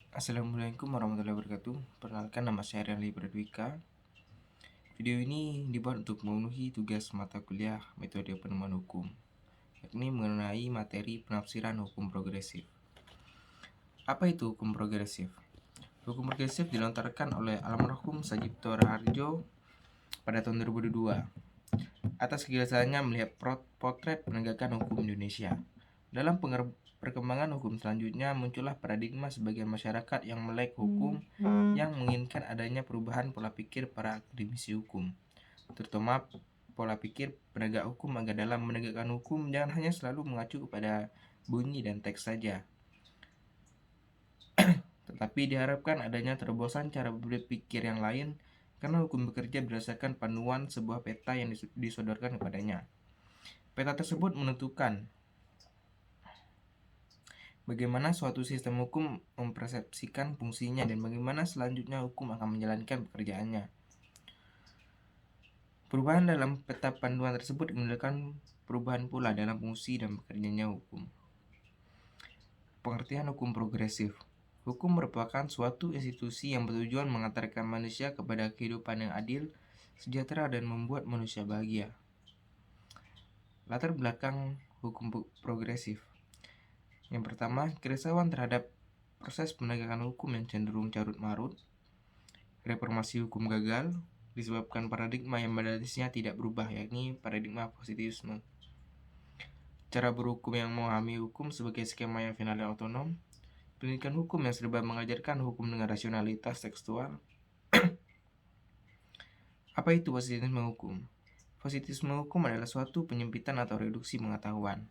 Assalamualaikum warahmatullahi wabarakatuh. Perkenalkan, nama saya Rianli Bradwika. Video ini dibuat untuk memenuhi tugas mata kuliah metode penemuan hukum, yakni mengenai materi penafsiran hukum progresif. Apa itu hukum progresif? Hukum progresif dilontarkan oleh almarhum Sajipto Raharjo pada tahun 2002 atas gagasannya melihat potret penegakan hukum Indonesia. Dalam perkembangan hukum selanjutnya, muncullah paradigma sebagian masyarakat yang melek hukum yang menginginkan adanya perubahan pola pikir para akademisi hukum, terutama pola pikir penegak hukum agar dalam menegakkan hukum jangan hanya selalu mengacu kepada bunyi dan teks saja, tetapi diharapkan adanya terobosan cara berpikir yang lain, karena hukum bekerja berdasarkan panduan sebuah peta yang disodorkan kepadanya. Peta tersebut menentukan bagaimana suatu sistem hukum mempersepsikan fungsinya dan bagaimana selanjutnya hukum akan menjalankan pekerjaannya. Perubahan dalam peta panduan tersebut menimbulkan perubahan pula dalam fungsi dan bekerjanya hukum. Pengertian hukum progresif. Hukum merupakan suatu institusi yang bertujuan mengantarkan manusia kepada kehidupan yang adil, sejahtera, dan membuat manusia bahagia. Latar belakang hukum progresif. Yang pertama, keresahan terhadap proses penegakan hukum yang cenderung carut-marut. Reformasi hukum gagal disebabkan paradigma yang berdasarnya tidak berubah, yakni paradigma positivisme. Cara berhukum yang memahami hukum sebagai skema yang final dan otonom. Pendidikan hukum yang serba mengajarkan hukum dengan rasionalitas tekstual. Apa itu positivisme hukum? Positivisme hukum adalah suatu penyempitan atau reduksi pengetahuan.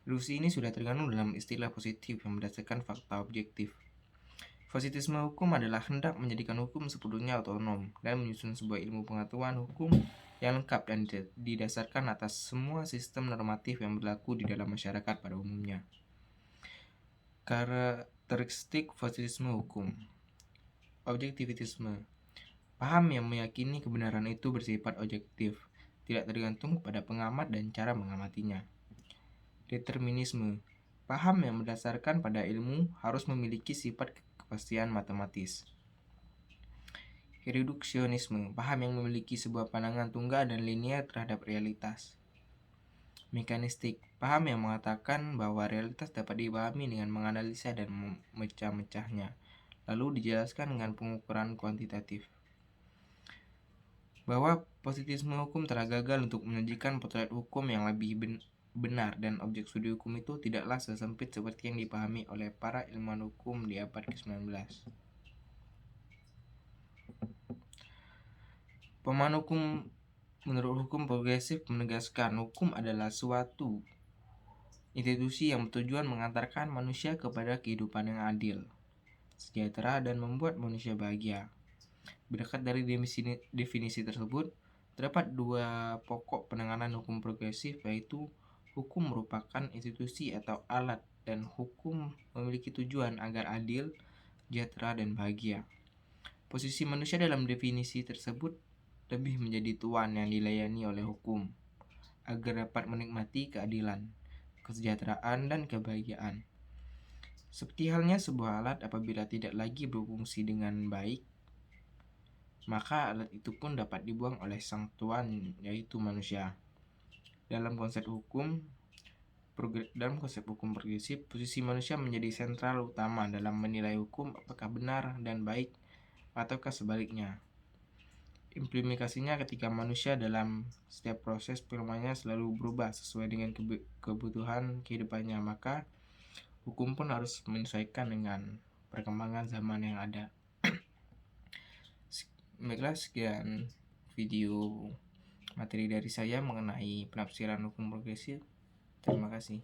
Reduksi ini sudah terkandung dalam istilah positif yang berdasarkan fakta objektif. Positivisme hukum adalah hendak menjadikan hukum sepenuhnya otonom dan menyusun sebuah ilmu pengetahuan hukum yang lengkap dan didasarkan atas semua sistem normatif yang berlaku di dalam masyarakat pada umumnya. Karakteristik positivisme hukum. Objektivitisme. Paham yang meyakini kebenaran itu bersifat objektif, tidak tergantung pada pengamat dan cara mengamatinya. Determinisme. Paham yang berdasarkan pada ilmu harus memiliki sifat kepastian matematis. Reduksionisme. Paham yang memiliki sebuah pandangan tunggal dan linear terhadap realitas. Mekanistik. Paham yang mengatakan bahwa realitas dapat dipahami dengan menganalisa dan memecah-mecahnya, lalu dijelaskan dengan pengukuran kuantitatif. Bahwa positivisme hukum telah gagal untuk menyajikan potret hukum yang lebih benar dan objek studi hukum itu tidaklah sesempit seperti yang dipahami oleh para ilmuwan hukum di abad ke-19. Pemahaman hukum menurut hukum progresif menegaskan hukum adalah suatu institusi yang bertujuan mengantarkan manusia kepada kehidupan yang adil, sejahtera, dan membuat manusia bahagia. Berangkat dari definisi tersebut, terdapat dua pokok penanganan hukum progresif, yaitu hukum merupakan institusi atau alat dan hukum memiliki tujuan agar adil, sejahtera, dan bahagia. Posisi manusia dalam definisi tersebut lebih menjadi tuan yang dilayani oleh hukum agar dapat menikmati keadilan, kesejahteraan, dan kebahagiaan. Seperti halnya sebuah alat apabila tidak lagi berfungsi dengan baik, maka alat itu pun dapat dibuang oleh sang tuan, yaitu manusia. Dalam konsep hukum progresif, posisi manusia menjadi sentral utama dalam menilai hukum apakah benar dan baik ataukah sebaliknya. Implementasinya ketika manusia dalam setiap proses perkembangannya selalu berubah sesuai dengan kebutuhan kehidupannya, maka hukum pun harus menyesuaikan dengan perkembangan zaman yang ada. Baiklah, sekian video materi dari saya mengenai penafsiran hukum progresif. Terima kasih.